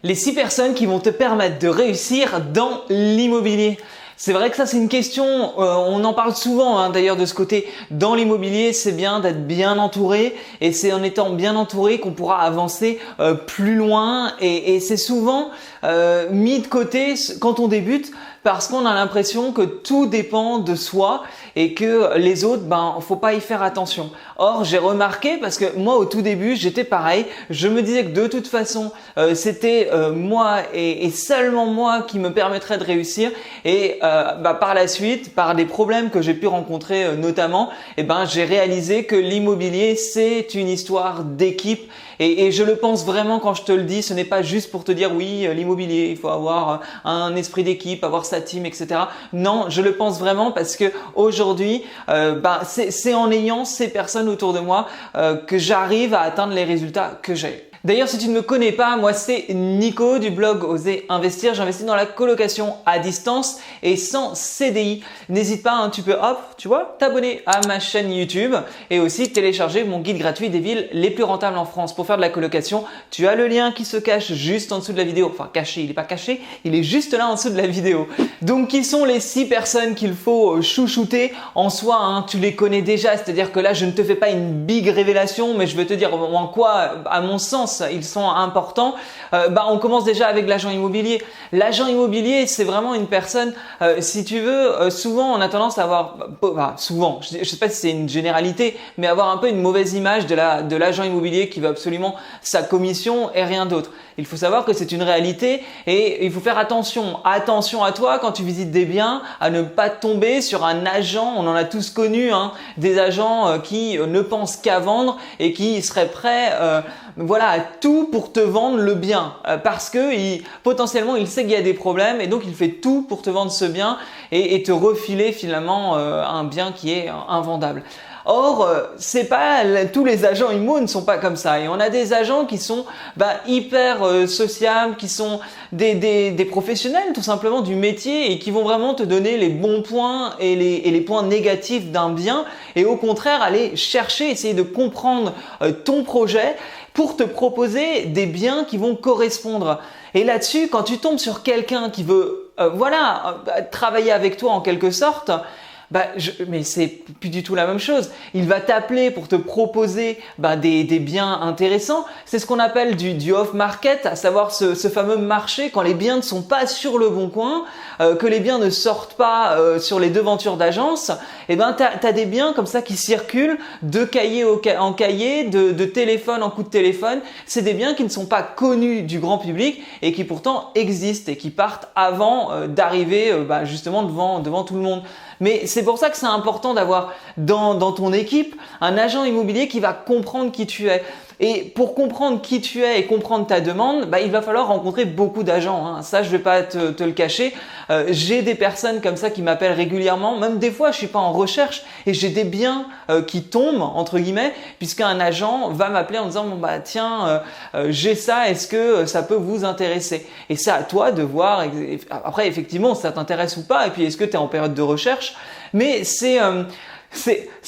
Les 6 personnes qui vont te permettre de réussir dans l'immobilier. C'est vrai que ça c'est une question, on en parle souvent d'ailleurs de ce côté. Dans l'immobilier, c'est bien d'être bien entouré et c'est en étant bien entouré qu'on pourra avancer plus loin et c'est souvent mis de côté quand on débute parce qu'on a l'impression que tout dépend de soi et que les autres, faut pas y faire attention. Or, j'ai remarqué parce que moi au tout début, j'étais pareil, je me disais que de toute façon, c'était moi et seulement moi qui me permettrait de réussir et par la suite, par des problèmes que j'ai pu rencontrer notamment, j'ai réalisé que l'immobilier, c'est une histoire d'équipe et je le pense vraiment quand je te le dis, ce n'est pas juste pour te dire oui, l'immobilier, il faut avoir un esprit d'équipe, avoir sa team, etc. Non, je le pense vraiment parce que aujourd'hui, c'est en ayant ces personnes autour de moi que j'arrive à atteindre les résultats que j'ai. D'ailleurs, si tu ne me connais pas, moi c'est Nico du blog Oser Investir. J'investis dans la colocation à distance et sans CDI. N'hésite pas, tu peux t'abonner à ma chaîne YouTube et aussi télécharger mon guide gratuit des villes les plus rentables en France. Pour faire de la colocation, tu as le lien qui se cache juste en dessous de la vidéo. Enfin caché, il n'est pas caché, il est juste là en dessous de la vidéo. Donc qui sont les 6 personnes qu'il faut chouchouter en soi, tu les connais déjà, c'est-à-dire que là je ne te fais pas une big révélation, mais je vais te dire en quoi, à mon sens, ils sont importants. On commence déjà avec l'agent immobilier. L'agent immobilier, c'est vraiment une personne, si tu veux, souvent on a tendance à avoir, souvent, je ne sais pas si c'est une généralité, mais avoir un peu une mauvaise image de l'agent immobilier qui veut absolument sa commission et rien d'autre. Il faut savoir que c'est une réalité et il faut faire attention. Attention à toi quand tu visites des biens, à ne pas tomber sur un agent, on en a tous connu, des agents qui ne pensent qu'à vendre et qui seraient prêts à tout pour te vendre le bien parce que potentiellement il sait qu'il y a des problèmes et donc il fait tout pour te vendre ce bien et te refiler finalement un bien qui est invendable. Or, tous les agents immo ne sont pas comme ça et on a des agents qui sont hyper sociables, qui sont des professionnels tout simplement du métier et qui vont vraiment te donner les bons points et les points négatifs d'un bien et au contraire aller chercher, essayer de comprendre ton projet pour te proposer des biens qui vont correspondre. Et là-dessus, quand tu tombes sur quelqu'un qui veut travailler avec toi en quelque sorte, mais c'est plus du tout la même chose. Il va t'appeler pour te proposer des biens intéressants. C'est ce qu'on appelle du off-market, à savoir ce fameux marché quand les biens ne sont pas sur le bon coin, que les biens ne sortent pas sur les devantures d'agence. T'as des biens comme ça qui circulent de cahier en cahier, de téléphone en coup de téléphone. C'est des biens qui ne sont pas connus du grand public et qui pourtant existent et qui partent avant d'arriver justement devant tout le monde. Mais c'est pour ça que c'est important d'avoir dans ton équipe un agent immobilier qui va comprendre qui tu es. Et pour comprendre qui tu es et comprendre ta demande, il va falloir rencontrer beaucoup d'agents. Ça, je vais pas te le cacher. J'ai des personnes comme ça qui m'appellent régulièrement. Même des fois, je suis pas en recherche et j'ai des biens qui tombent entre guillemets, puisqu'un agent va m'appeler en disant tiens, j'ai ça. Est-ce que ça peut vous intéresser? Et c'est à toi de voir. Après, effectivement, ça t'intéresse ou pas. Et puis, est-ce que tu es en période de recherche? Mais c'est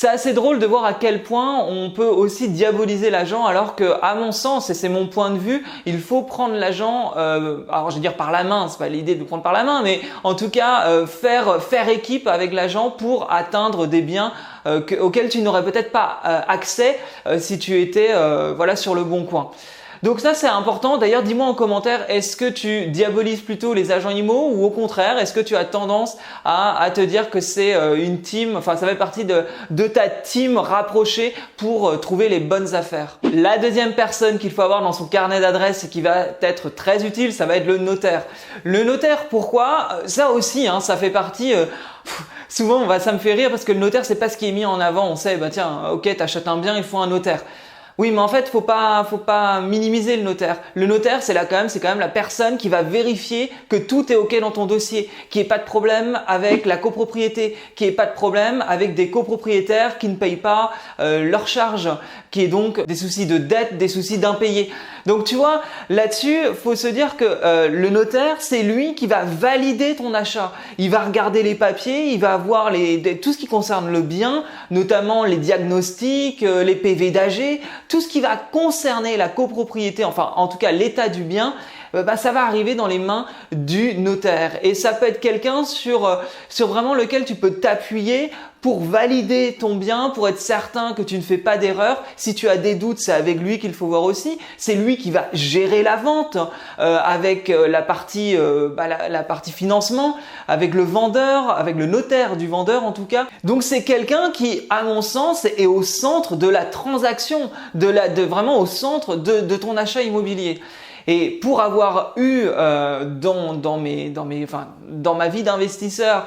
assez drôle de voir à quel point on peut aussi diaboliser l'agent alors que, à mon sens, et c'est mon point de vue, il faut prendre l'agent, alors je vais dire par la main, c'est pas l'idée de le prendre par la main, mais en tout cas faire équipe avec l'agent pour atteindre des biens auxquels tu n'aurais peut-être pas accès si tu étais sur le bon coin. Donc ça c'est important. D'ailleurs, dis-moi en commentaire, est-ce que tu diabolises plutôt les agents immo ou au contraire, est-ce que tu as tendance à te dire que c'est une team, ça fait partie de ta team rapprochée pour trouver les bonnes affaires. La deuxième personne qu'il faut avoir dans son carnet d'adresses et qui va être très utile, ça va être le notaire. Le notaire, pourquoi? Ça aussi, ça fait partie… souvent, ça me fait rire parce que le notaire, c'est pas ce qui est mis en avant. On sait, tiens, ok, t'achètes un bien, il faut un notaire. Oui, mais en fait, faut pas minimiser le notaire. Le notaire, c'est quand même la personne qui va vérifier que tout est ok dans ton dossier, qu'il n'y ait pas de problème avec la copropriété, qu'il n'y ait pas de problème avec des copropriétaires qui ne payent pas leurs charges, qu'il y ait donc des soucis de dette, des soucis d'impayés. Donc tu vois, là-dessus, faut se dire que le notaire, c'est lui qui va valider ton achat. Il va regarder les papiers, il va voir tout ce qui concerne le bien, notamment les diagnostics, les PV d'AG, tout ce qui va concerner la copropriété, enfin en tout cas l'état du bien, ça va arriver dans les mains du notaire. Et ça peut être quelqu'un sur vraiment lequel tu peux t'appuyer pour valider ton bien, pour être certain que tu ne fais pas d'erreur. Si tu as des doutes, c'est avec lui qu'il faut voir aussi. C'est lui qui va gérer la vente avec la partie financement, avec le vendeur, avec le notaire du vendeur en tout cas. Donc c'est quelqu'un qui, à mon sens, est au centre de la transaction, vraiment au centre de ton achat immobilier. Et pour avoir eu dans ma vie d'investisseur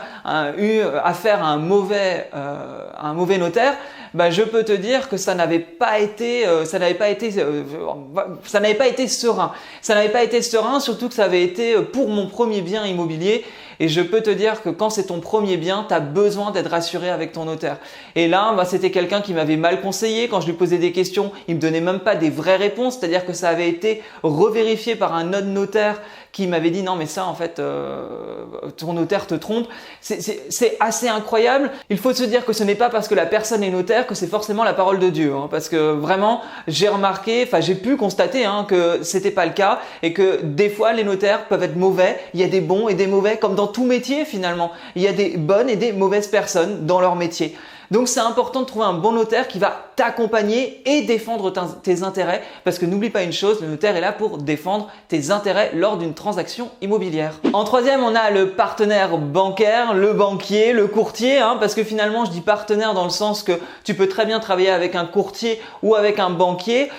eu affaire à un mauvais notaire, je peux te dire que ça n'avait pas été serein. Ça n'avait pas été serein, surtout que ça avait été pour mon premier bien immobilier. Et je peux te dire que quand c'est ton premier bien, tu as besoin d'être rassuré avec ton notaire. Et là, c'était quelqu'un qui m'avait mal conseillé. Quand je lui posais des questions, il me donnait même pas des vraies réponses. C'est-à-dire que ça avait été revérifié par un autre notaire qui m'avait dit non mais ça en fait ton notaire te trompe. C'est assez incroyable. Il faut se dire que ce n'est pas parce que la personne est notaire que c'est forcément la parole de Dieu. Parce que vraiment j'ai pu constater que c'était pas le cas et que des fois les notaires peuvent être mauvais. Il y a des bons et des mauvais comme dans tout métier finalement. Il y a des bonnes et des mauvaises personnes dans leur métier. Donc c'est important de trouver un bon notaire qui va t'accompagner et défendre tes intérêts parce que n'oublie pas une chose, le notaire est là pour défendre tes intérêts lors d'une transaction immobilière. En troisième, on a le partenaire bancaire, le banquier, le courtier parce que finalement je dis partenaire dans le sens que tu peux très bien travailler avec un courtier ou avec un banquier.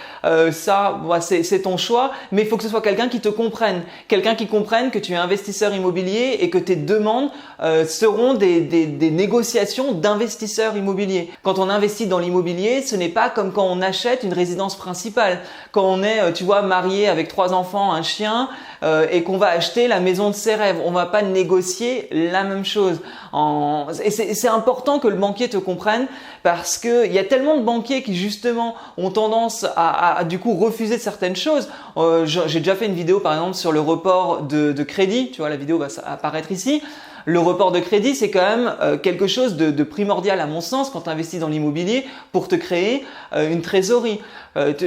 C'est ton choix, mais il faut que ce soit quelqu'un qui te comprenne, quelqu'un qui comprenne que tu es investisseur immobilier et que tes demandes seront des négociations d'investisseurs immobiliers. Quand on investit dans l'immobilier, ce n'est pas comme quand on achète une résidence principale. Quand on est, marié avec 3 enfants, un chien et qu'on va acheter la maison de ses rêves, on va pas négocier la même chose. Et c'est important que le banquier te comprenne parce que il y a tellement de banquiers qui justement ont tendance à du coup refuser certaines choses. J'ai déjà fait une vidéo par exemple sur le report de crédit. Tu vois, la vidéo va apparaître ici. Le report de crédit, c'est quand même quelque chose de primordial à mon sens quand tu investis dans l'immobilier pour te créer une trésorerie.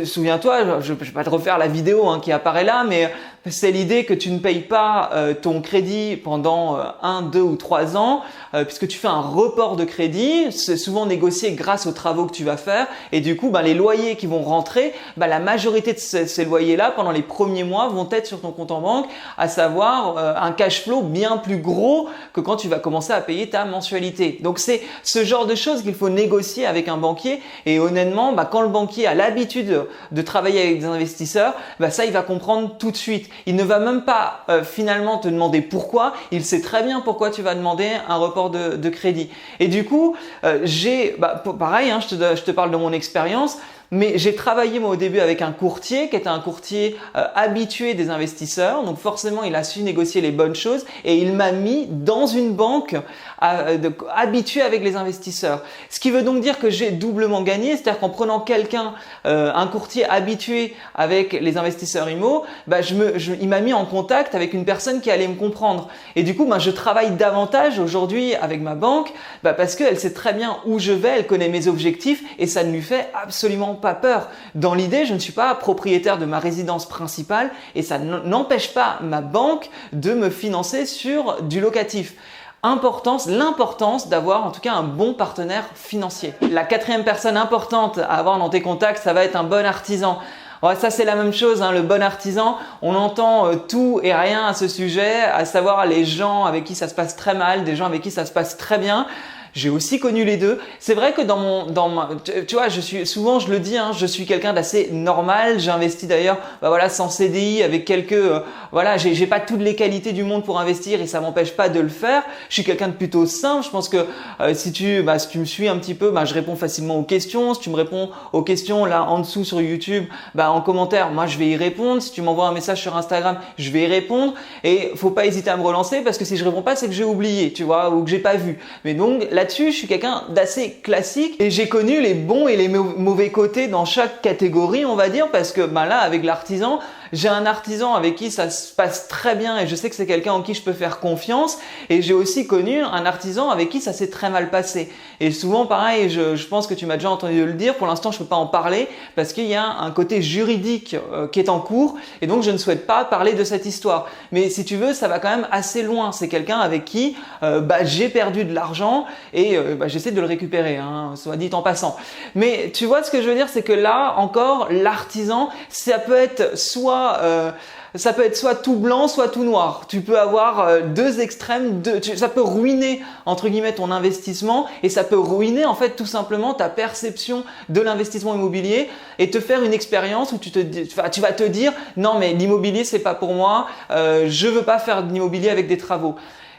Souviens-toi, je ne vais pas te refaire la vidéo qui apparaît là, mais c'est l'idée que tu ne payes pas ton crédit pendant 1, 2 ou 3 ans puisque tu fais un report de crédit. C'est souvent négocié grâce aux travaux que tu vas faire et du coup, les loyers qui vont rentrer, la majorité de ces loyers-là pendant les premiers mois vont être sur ton compte en banque, à savoir un cash flow bien plus gros que quand tu vas commencer à payer ta mensualité. Donc c'est ce genre de choses qu'il faut négocier avec un banquier et honnêtement, quand le banquier a l'habitude de travailler avec des investisseurs, ça il va comprendre tout de suite. Il ne va même pas finalement te demander pourquoi, il sait très bien pourquoi tu vas demander un report de crédit. Et du coup, pareil, je te parle de mon expérience. Mais j'ai travaillé moi au début avec un courtier qui était un courtier habitué des investisseurs, donc forcément il a su négocier les bonnes choses et il m'a mis dans une banque habituée avec les investisseurs. Ce qui veut donc dire que j'ai doublement gagné, c'est-à-dire qu'en prenant quelqu'un, un courtier habitué avec les investisseurs IMO, il m'a mis en contact avec une personne qui allait me comprendre. Et du coup, je travaille davantage aujourd'hui avec ma banque parce qu'elle sait très bien où je vais, elle connaît mes objectifs et ça ne lui fait absolument pas peur. Dans l'idée, je ne suis pas propriétaire de ma résidence principale et ça n'empêche pas ma banque de me financer sur du locatif. L'importance d'avoir en tout cas un bon partenaire financier. La 4e personne importante à avoir dans tes contacts, ça va être un bon artisan. Ouais, ça c'est la même chose, le bon artisan, on entend tout et rien à ce sujet, à savoir les gens avec qui ça se passe très mal, des gens avec qui ça se passe très bien. J'ai aussi connu les deux. C'est vrai que tu vois, souvent je le dis, je suis quelqu'un d'assez normal. J'investis d'ailleurs, sans CDI, avec j'ai pas toutes les qualités du monde pour investir et ça m'empêche pas de le faire. Je suis quelqu'un de plutôt simple. Je pense que si tu me suis un petit peu, je réponds facilement aux questions. Si tu me réponds aux questions là en dessous sur YouTube, en commentaire, moi je vais y répondre. Si tu m'envoies un message sur Instagram, je vais y répondre. Et faut pas hésiter à me relancer parce que si je réponds pas, c'est que j'ai oublié, tu vois, ou que j'ai pas vu. Mais donc là-dessus, je suis quelqu'un d'assez classique et j'ai connu les bons et les mauvais côtés dans chaque catégorie, on va dire, parce que là, avec l'artisan, j'ai un artisan avec qui ça se passe très bien et je sais que c'est quelqu'un en qui je peux faire confiance, et j'ai aussi connu un artisan avec qui ça s'est très mal passé. Et souvent pareil, je pense que tu m'as déjà entendu le dire, pour l'instant je peux pas en parler parce qu'il y a un côté juridique qui est en cours et donc je ne souhaite pas parler de cette histoire. Mais si tu veux, ça va quand même assez loin. C'est quelqu'un avec qui j'ai perdu de l'argent et j'essaie de le récupérer, hein, soit dit en passant. Mais tu vois ce que je veux dire, c'est que là encore, l'artisan, ça peut être soit tout blanc, soit tout noir. Tu peux avoir deux extrêmes, ça peut ruiner entre guillemets ton investissement et ça peut ruiner en fait tout simplement ta perception de l'investissement immobilier et te faire une expérience où tu vas te dire non mais l'immobilier c'est pas pour moi, je veux pas faire de l'immobilier avec des travaux.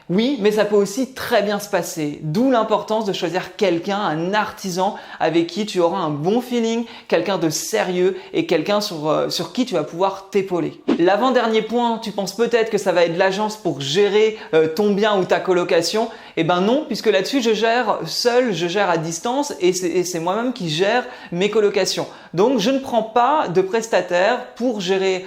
Oui, mais ça peut aussi très bien se passer. D'où l'importance de choisir quelqu'un, un artisan avec qui tu auras un bon feeling, quelqu'un de sérieux et quelqu'un sur qui tu vas pouvoir t'épauler. L'avant-dernier point, tu penses peut-être que ça va être l'agence pour gérer ton bien ou ta colocation. Eh ben non, puisque là-dessus je gère seul, je gère à distance et c'est moi-même qui gère mes colocations. Donc je ne prends pas de prestataire pour gérer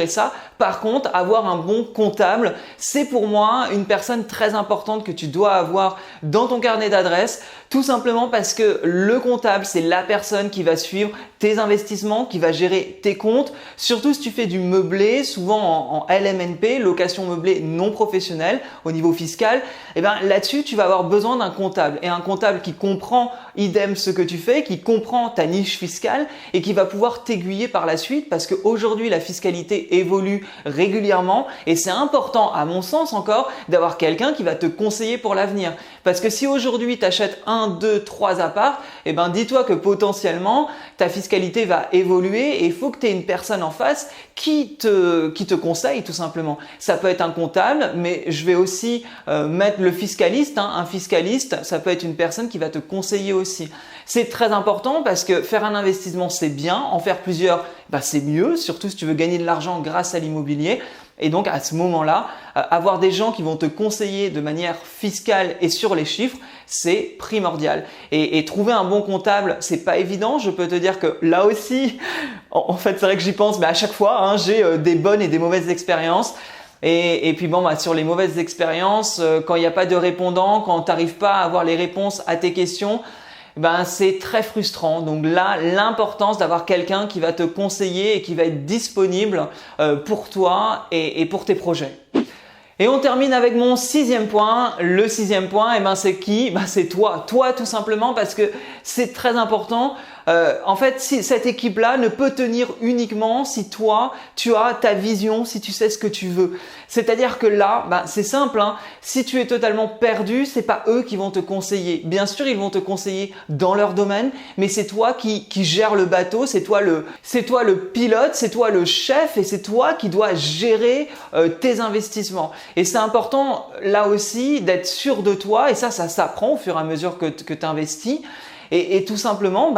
ça. Par contre, avoir un bon comptable, c'est pour moi une personne très importante que tu dois avoir dans ton carnet d'adresses, tout simplement parce que le comptable, c'est la personne qui va suivre tes investissements, qui va gérer tes comptes, surtout si tu fais du meublé, souvent en LMNP, location meublée non professionnelle au niveau fiscal. Et ben là-dessus, tu vas avoir besoin d'un comptable et un comptable qui comprend idem ce que tu fais, qui comprend ta niche fiscale et qui va pouvoir t'aiguiller par la suite parce qu'aujourd'hui la fiscalité évolue régulièrement et c'est important à mon sens encore d'avoir quelqu'un qui va te conseiller pour l'avenir. Parce que si aujourd'hui tu achètes 1, 2, 3 apparts, eh ben dis-toi que potentiellement ta fiscalité va évoluer et il faut que tu aies une personne en face qui te conseille tout simplement. Ça peut être un comptable, mais je vais aussi mettre le fiscaliste. Un fiscaliste, ça peut être une personne qui va te conseiller aussi. C'est très important parce que faire un investissement, c'est bien. En faire plusieurs, c'est mieux, surtout si tu veux gagner de l'argent grâce à l'immobilier. Et donc à ce moment-là, avoir des gens qui vont te conseiller de manière fiscale et sur les chiffres, c'est primordial. Et trouver un bon comptable, c'est pas évident. Je peux te dire que là aussi, en fait, c'est vrai que j'y pense, mais à chaque fois, j'ai des bonnes et des mauvaises expériences. Et puis sur les mauvaises expériences, quand il n'y a pas de répondant, quand tu n'arrives pas à avoir les réponses à tes questions, c'est très frustrant. Donc là, l'importance d'avoir quelqu'un qui va te conseiller et qui va être disponible pour toi et pour tes projets. Et on termine avec mon 6e point. Le 6e point, c'est qui? C'est toi. Toi tout simplement parce que c'est très important. En fait, si cette équipe-là ne peut tenir uniquement si toi, tu as ta vision, si tu sais ce que tu veux. C'est-à-dire que là, c'est simple, si tu es totalement perdu, c'est pas eux qui vont te conseiller. Bien sûr, ils vont te conseiller dans leur domaine, mais c'est toi qui gères le bateau, c'est toi le pilote, c'est toi le chef et c'est toi qui dois gérer tes investissements. Et c'est important là aussi d'être sûr de toi et ça s'apprend au fur et à mesure que tu investis. Et tout simplement,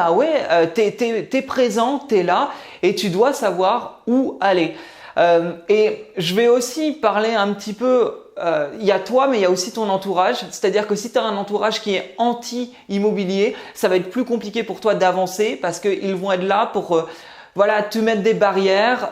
t'es présent, t'es là et tu dois savoir où aller. Et je vais aussi parler un petit peu, il y a toi, mais il y a aussi ton entourage. C'est-à-dire que si tu as un entourage qui est anti-immobilier, ça va être plus compliqué pour toi d'avancer parce qu'ils vont être là pour te mettre des barrières.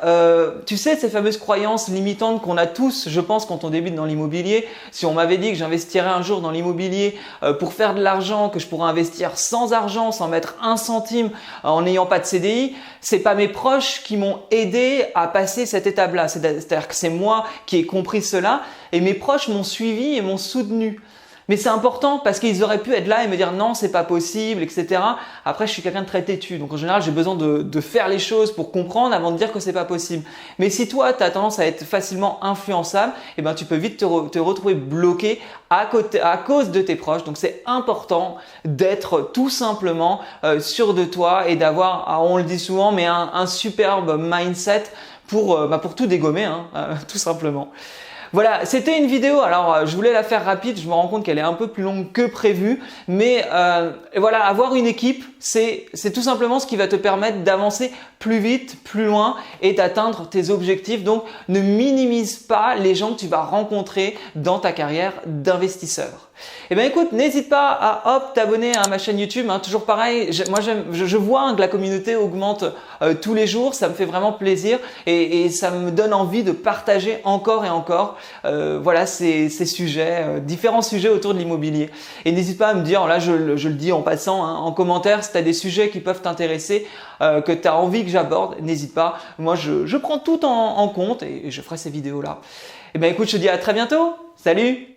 Tu sais, ces fameuses croyances limitantes qu'on a tous, je pense, quand on débute dans l'immobilier. Si on m'avait dit que j'investirais un jour dans l'immobilier pour faire de l'argent, que je pourrais investir sans argent, sans mettre un centime, en n'ayant pas de CDI, c'est pas mes proches qui m'ont aidé à passer cette étape-là. C'est-à-dire que c'est moi qui ai compris cela et mes proches m'ont suivi et m'ont soutenu. Mais c'est important parce qu'ils auraient pu être là et me dire non, c'est pas possible, etc. Après, je suis quelqu'un de très têtu. Donc en général, j'ai besoin de faire les choses pour comprendre avant de dire que c'est pas possible. Mais si toi, tu as tendance à être facilement influençable, tu peux vite te retrouver bloqué à cause de tes proches. Donc c'est important d'être tout simplement sûr de toi et d'avoir, on le dit souvent, mais un superbe mindset pour tout dégommer, tout simplement. Voilà, c'était une vidéo, alors je voulais la faire rapide, je me rends compte qu'elle est un peu plus longue que prévu, mais avoir une équipe, c'est tout simplement ce qui va te permettre d'avancer plus vite, plus loin et d'atteindre tes objectifs. Donc ne minimise pas les gens que tu vas rencontrer dans ta carrière d'investisseur. Eh ben écoute, n'hésite pas à t'abonner à ma chaîne YouTube. Toujours pareil, je vois que la communauté augmente tous les jours. Ça me fait vraiment plaisir et ça me donne envie de partager encore et encore voilà ces sujets, différents sujets autour de l'immobilier. Et n'hésite pas à me dire, là je le dis en passant, en commentaire, si tu as des sujets qui peuvent t'intéresser, que tu as envie que j'aborde, n'hésite pas. Moi je prends tout en compte et je ferai ces vidéos là. Eh ben écoute, je te dis à très bientôt. Salut!